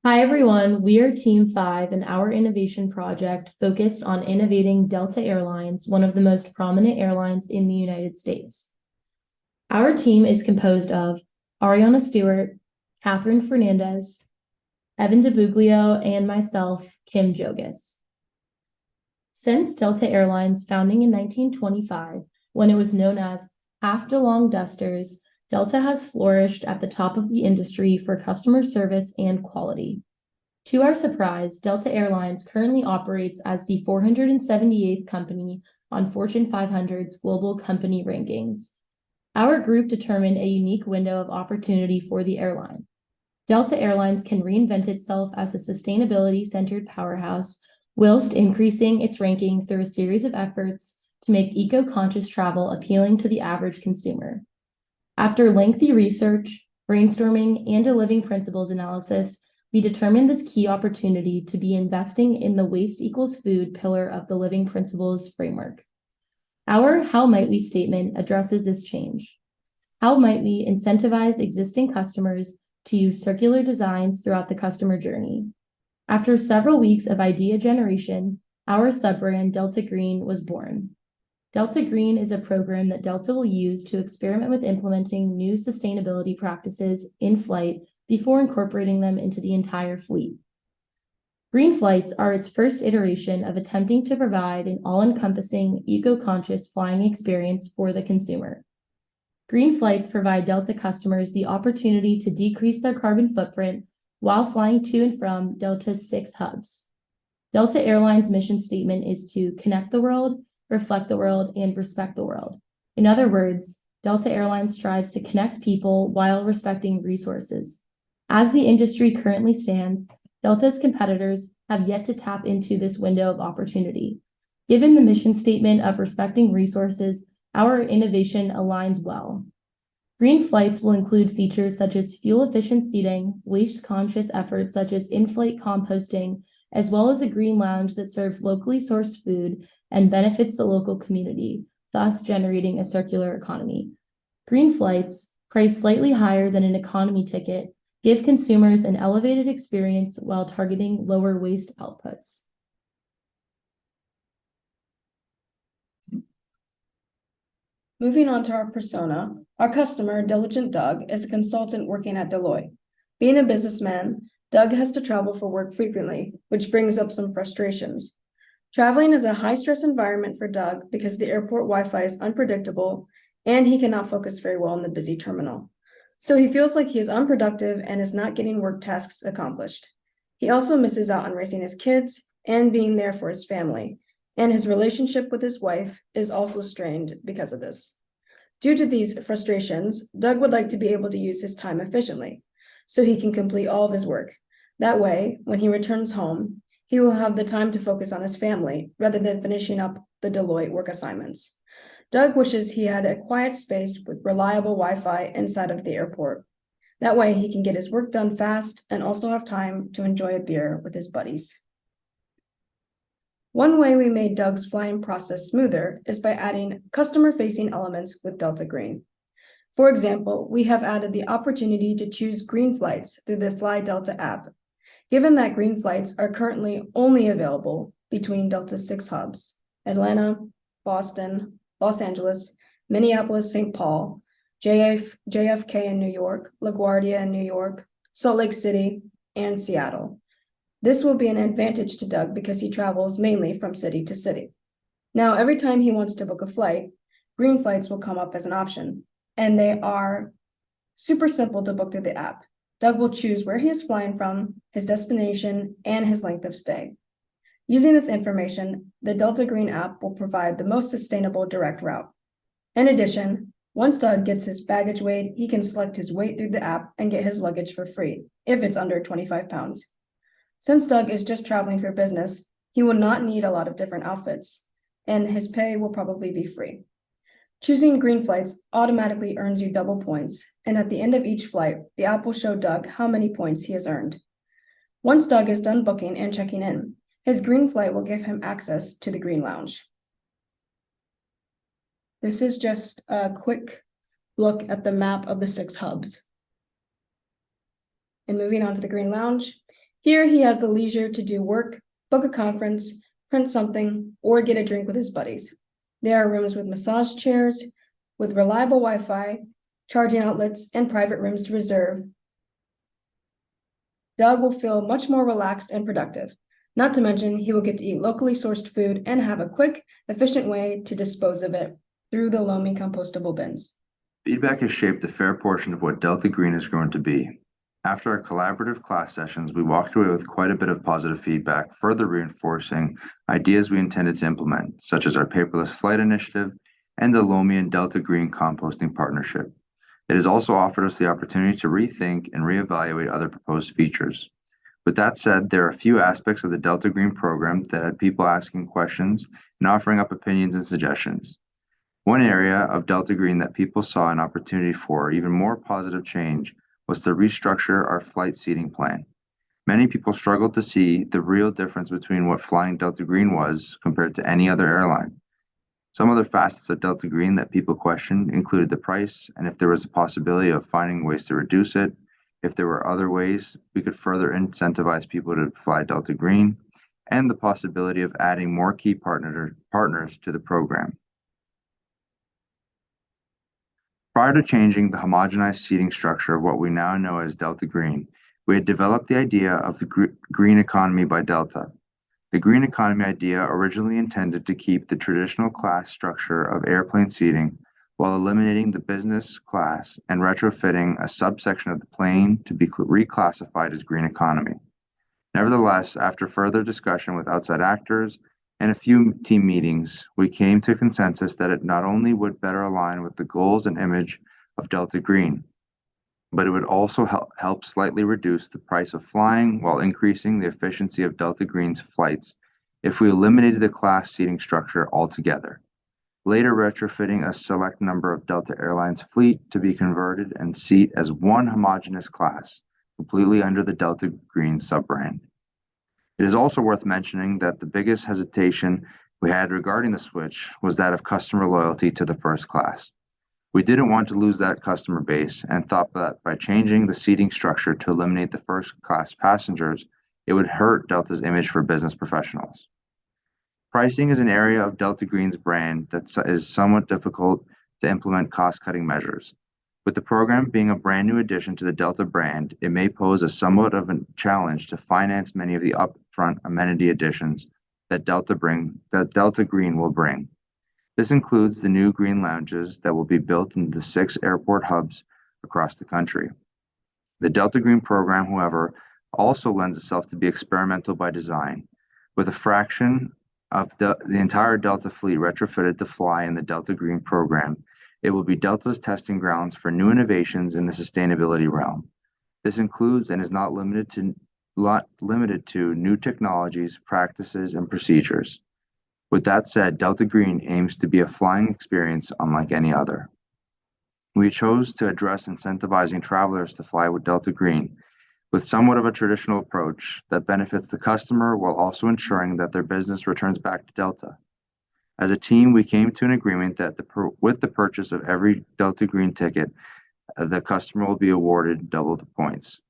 Hi, everyone. We are Team 5, and our innovation project focused on innovating Delta Airlines, one of the most prominent airlines in the United States. Our team is composed of Ariana Stewart, Catherine Fernandez, Evan DeBuglio, and myself, Kim Jogas. Since Delta Airlines' founding in 1925, when it was known as Half-DeLong Dusters, Delta has flourished at the top of the industry for customer service and quality. To our surprise, Delta Airlines currently operates as the 478th company on Fortune 500's global company rankings. Our group determined a unique window of opportunity for the airline. Delta Airlines can reinvent itself as a sustainability-centered powerhouse whilst increasing its ranking through a series of efforts to make eco-conscious travel appealing to the average consumer. After lengthy research, brainstorming, and a living principles analysis, we determined this key opportunity to be investing in the waste equals food pillar of the Living Principles framework. Our How Might We statement addresses this change. How might we incentivize existing customers to use circular designs throughout the customer journey? After several weeks of idea generation, our sub-brand Delta Green was born. Delta Green is a program that Delta will use to experiment with implementing new sustainability practices in flight before incorporating them into the entire fleet. Green flights are its first iteration of attempting to provide an all-encompassing, eco-conscious flying experience for the consumer. Green flights provide Delta customers the opportunity to decrease their carbon footprint while flying to and from Delta's 6 hubs. Delta Airlines' mission statement is to connect the world, reflect the world, and respect the world. In other words, Delta Airlines strives to connect people while respecting resources. As the industry currently stands, Delta's competitors have yet to tap into this window of opportunity. Given the mission statement of respecting resources, our innovation aligns well. Green flights will include features such as fuel-efficient seating, waste-conscious efforts such as in-flight composting, as well as a green lounge that serves locally sourced food and benefits the local community, thus generating a circular economy. Green flights, priced slightly higher than an economy ticket, give consumers an elevated experience while targeting lower waste outputs. Moving on to our persona, our customer, Diligent Doug, is a consultant working at Deloitte. Being a businessman, Doug has to travel for work frequently, which brings up some frustrations. Traveling is a high-stress environment for Doug because the airport Wi-Fi is unpredictable and he cannot focus very well in the busy terminal. So he feels like he is unproductive and is not getting work tasks accomplished. He also misses out on raising his kids and being there for his family, and his relationship with his wife is also strained because of this. Due to these frustrations, Doug would like to be able to use his time efficiently so he can complete all of his work. That way, when he returns home, he will have the time to focus on his family rather than finishing up the Deloitte work assignments. Doug wishes he had a quiet space with reliable Wi-Fi inside of the airport. That way he can get his work done fast and also have time to enjoy a beer with his buddies. One way we made Doug's flying process smoother is by adding customer-facing elements with Delta Green. For example, we have added the opportunity to choose green flights through the Fly Delta app. Given that green flights are currently only available between Delta's 6 hubs, Atlanta, Boston, Los Angeles, Minneapolis, St. Paul, JFK in New York, LaGuardia in New York, Salt Lake City, and Seattle. This will be an advantage to Doug because he travels mainly from city to city. Now, every time he wants to book a flight, green flights will come up as an option, and they are super simple to book through the app. Doug will choose where he is flying from, his destination, and his length of stay. Using this information, the Delta Green app will provide the most sustainable direct route. In addition, once Doug gets his baggage weighed, he can select his weight through the app and get his luggage for free, if it's under 25 pounds. Since Doug is just traveling for business, he will not need a lot of different outfits, and his pay will probably be free. Choosing green flights automatically earns you double points, and at the end of each flight, the app will show Doug how many points he has earned. Once Doug is done booking and checking in, his green flight will give him access to the Green Lounge. This is just a quick look at the map of the 6 hubs. And moving on to the Green Lounge, Here he has the leisure to do work, book a conference, print something, or get a drink with his buddies. There are rooms with massage chairs, with reliable Wi-Fi, charging outlets, and private rooms to reserve. Doug will feel much more relaxed and productive. Not to mention, he will get to eat locally sourced food and have a quick, efficient way to dispose of it through the Lomi compostable bins. Feedback has shaped a fair portion of what Delta Green has grown to be. After our collaborative class sessions, we walked away with quite a bit of positive feedback, further reinforcing ideas we intended to implement, such as our paperless flight initiative and the Lomi and Delta Green composting partnership. It has also offered us the opportunity to rethink and reevaluate other proposed features. With that said, there are a few aspects of the Delta Green program that had people asking questions and offering up opinions and suggestions. One area of Delta Green that people saw an opportunity for even more positive change was to restructure our flight seating plan. Many people struggled to see the real difference between what flying Delta Green was compared to any other airline. Some other facets of Delta Green that people questioned included the price and if there was a possibility of finding ways to reduce it, if there were other ways we could further incentivize people to fly Delta Green, and the possibility of adding more key partners to the program. Prior to changing the homogenized seating structure of what we now know as Delta Green, we had developed the idea of the green economy by Delta. The green economy idea originally intended to keep the traditional class structure of airplane seating while eliminating the business class and retrofitting a subsection of the plane to be reclassified as green economy. Nevertheless, after further discussion with outside actors and a few team meetings, we came to a consensus that it not only would better align with the goals and image of Delta Green, but it would also help slightly reduce the price of flying while increasing the efficiency of Delta Green's flights if we eliminated the class seating structure altogether. Later retrofitting a select number of Delta Airlines fleet to be converted and seat as one homogeneous class, completely under the Delta Green sub-brand. It is also worth mentioning that the biggest hesitation we had regarding the switch was that of customer loyalty to the first class. We didn't want to lose that customer base and thought that by changing the seating structure to eliminate the first class passengers, it would hurt Delta's image for business professionals. Pricing is an area of Delta Green's brand that is somewhat difficult to implement cost-cutting measures. With the program being a brand new addition to the Delta brand, it may pose a somewhat of a challenge to finance many of the upfront amenity additions that Delta Green will bring. This includes the new green lounges that will be built in the 6 airport hubs across the country. The Delta Green program, however, also lends itself to be experimental by design, with a fraction of the entire Delta fleet retrofitted to fly in the Delta Green program. It will be Delta's testing grounds for new innovations in the sustainability realm. This includes and is not limited to new technologies, practices, and procedures. With that said, Delta Green aims to be a flying experience unlike any other. We chose to address incentivizing travelers to fly with Delta Green with somewhat of a traditional approach that benefits the customer while also ensuring that their business returns back to Delta. As a team, we came to an agreement that with the purchase of every Delta Green ticket, the customer will be awarded double the points.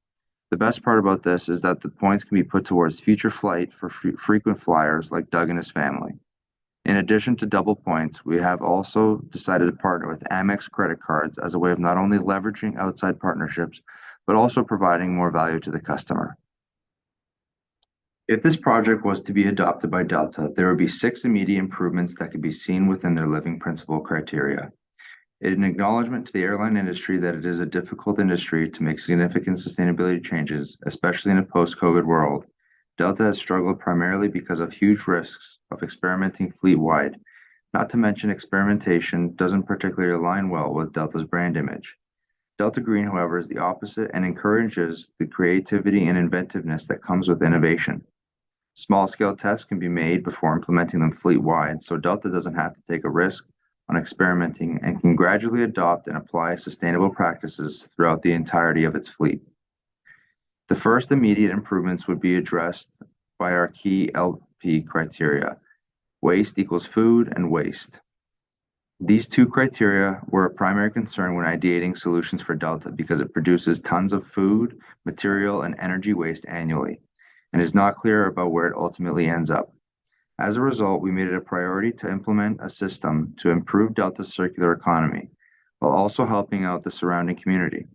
The best part about this is that the points can be put towards future flight for frequent flyers like Doug and his family. In addition to double points, we have also decided to partner with Amex credit cards as a way of not only leveraging outside partnerships, but also providing more value to the customer. If this project was to be adopted by Delta, there would be 6 immediate improvements that could be seen within their living principle criteria. An acknowledgement to the airline industry that it is a difficult industry to make significant sustainability changes, especially in a post-COVID world. Delta has struggled primarily because of huge risks of experimenting fleet-wide. Not to mention experimentation doesn't particularly align well with Delta's brand image. Delta Green, however, is the opposite and encourages the creativity and inventiveness that comes with innovation. Small-scale tests can be made before implementing them fleet-wide, so Delta doesn't have to take a risk on experimenting and can gradually adopt and apply sustainable practices throughout the entirety of its fleet. The first immediate improvements would be addressed by our key LP criteria: waste equals food and waste. These 2 criteria were a primary concern when ideating solutions for Delta because it produces tons of food, material, and energy waste annually. and is not clear about where it ultimately ends up. As a result, we made it a priority to implement a system to improve Delta's circular economy, while also helping out the surrounding community.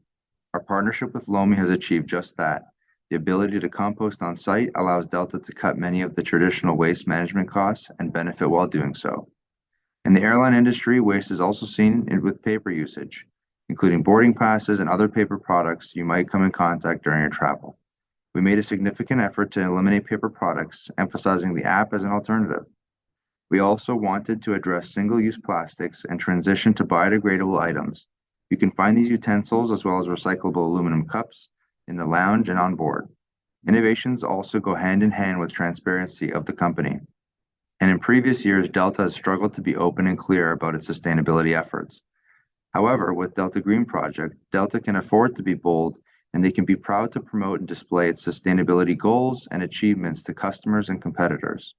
Our partnership with Lomi has achieved just that. The ability to compost on site allows Delta to cut many of the traditional waste management costs and benefit while doing so. In the airline industry, waste is also seen with paper usage, including boarding passes and other paper products you might come in contact during your travel. We made a significant effort to eliminate paper products, emphasizing the app as an alternative. We also wanted to address single-use plastics and transition to biodegradable items. You can find these utensils as well as recyclable aluminum cups in the lounge and on board. Innovations also go hand in hand with transparency of the company. And in previous years, Delta has struggled to be open and clear about its sustainability efforts. However, with Delta Green Project, Delta can afford to be bold, and they can be proud to promote and display its sustainability goals and achievements to customers and competitors.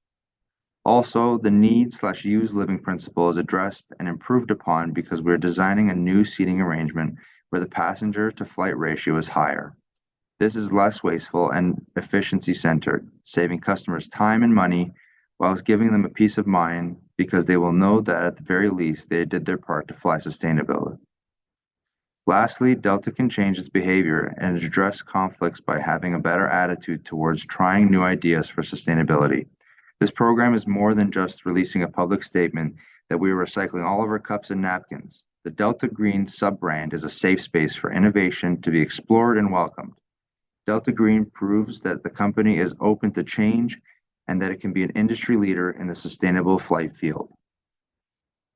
Also, the need/use living principle is addressed and improved upon because we're designing a new seating arrangement where the passenger to flight ratio is higher. This is less wasteful and efficiency centered, saving customers time and money, whilst giving them a peace of mind because they will know that at the very least they did their part to fly sustainability. Lastly, Delta can change its behavior and address conflicts by having a better attitude towards trying new ideas for sustainability. This program is more than just releasing a public statement that we are recycling all of our cups and napkins. The Delta Green sub-brand is a safe space for innovation to be explored and welcomed. Delta Green proves that the company is open to change and that it can be an industry leader in the sustainable flight field.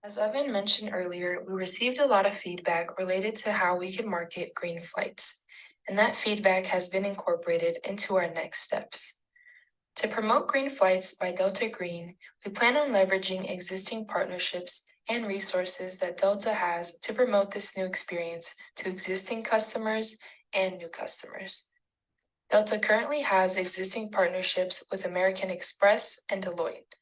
As Evan mentioned earlier, we received a lot of feedback related to how we could market green flights, and that feedback has been incorporated into our next steps. To promote green flights by Delta Green, we plan on leveraging existing partnerships and resources that Delta has to promote this new experience to existing customers and new customers. Delta currently has existing partnerships with American Express and Deloitte.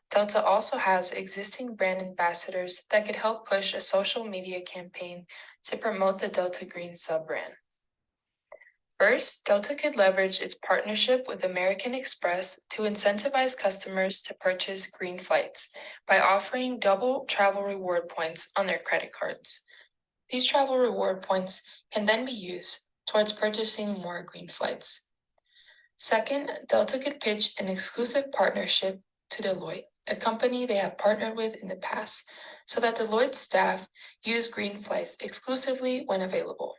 Delta also has existing brand ambassadors that could help push a social media campaign to promote the Delta Green sub-brand. First, Delta could leverage its partnership with American Express to incentivize customers to purchase green flights by offering double travel reward points on their credit cards. These travel reward points can then be used towards purchasing more green flights. Second, Delta could pitch an exclusive partnership to Deloitte, a company they have partnered with in the past, so that Deloitte staff use green flights exclusively when available.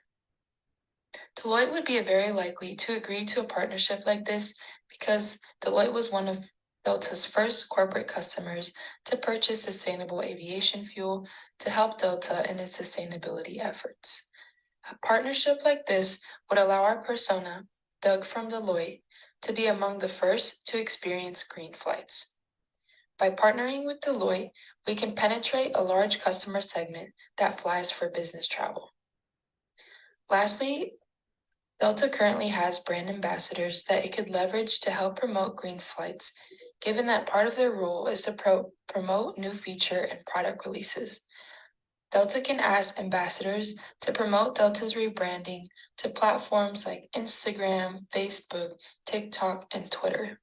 Deloitte would be very likely to agree to a partnership like this because Deloitte was one of Delta's first corporate customers to purchase sustainable aviation fuel to help Delta in its sustainability efforts. A partnership like this would allow our persona, Doug from Deloitte, to be among the first to experience green flights. By partnering with Deloitte, we can penetrate a large customer segment that flies for business travel. Lastly, Delta currently has brand ambassadors that it could leverage to help promote green flights, given that part of their role is to promote new feature and product releases. Delta can ask ambassadors to promote Delta's rebranding to platforms like Instagram, Facebook, TikTok, and Twitter.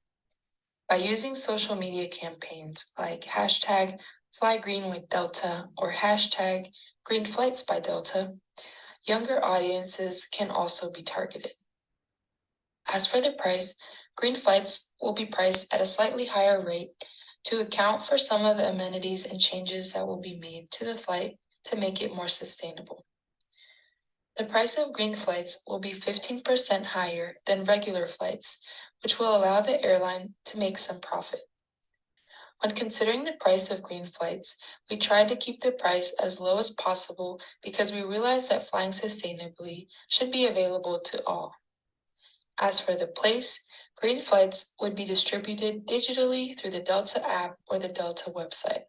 By using social media campaigns like hashtag #FlyGreenWithDelta or hashtag #GreenFlightsByDelta, younger audiences can also be targeted. As for the price, green flights will be priced at a slightly higher rate to account for some of the amenities and changes that will be made to the flight to make it more sustainable. The price of green flights will be 15% higher than regular flights, which will allow the airline to make some profit. When considering the price of green flights, we tried to keep the price as low as possible because we realize that flying sustainably should be available to all. As for the place, green flights would be distributed digitally through the Delta app or the Delta website.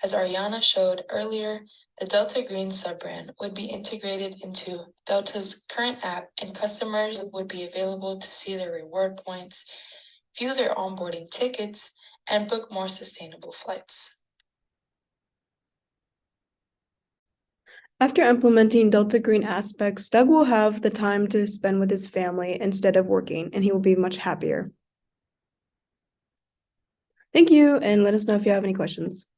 As Ariana showed earlier, the Delta Green sub-brand would be integrated into Delta's current app, and customers would be available to see their reward points, view their onboarding tickets, and book more sustainable flights. After implementing Delta Green aspects, Doug will have the time to spend with his family instead of working, and he will be much happier. Thank you, and let us know if you have any questions.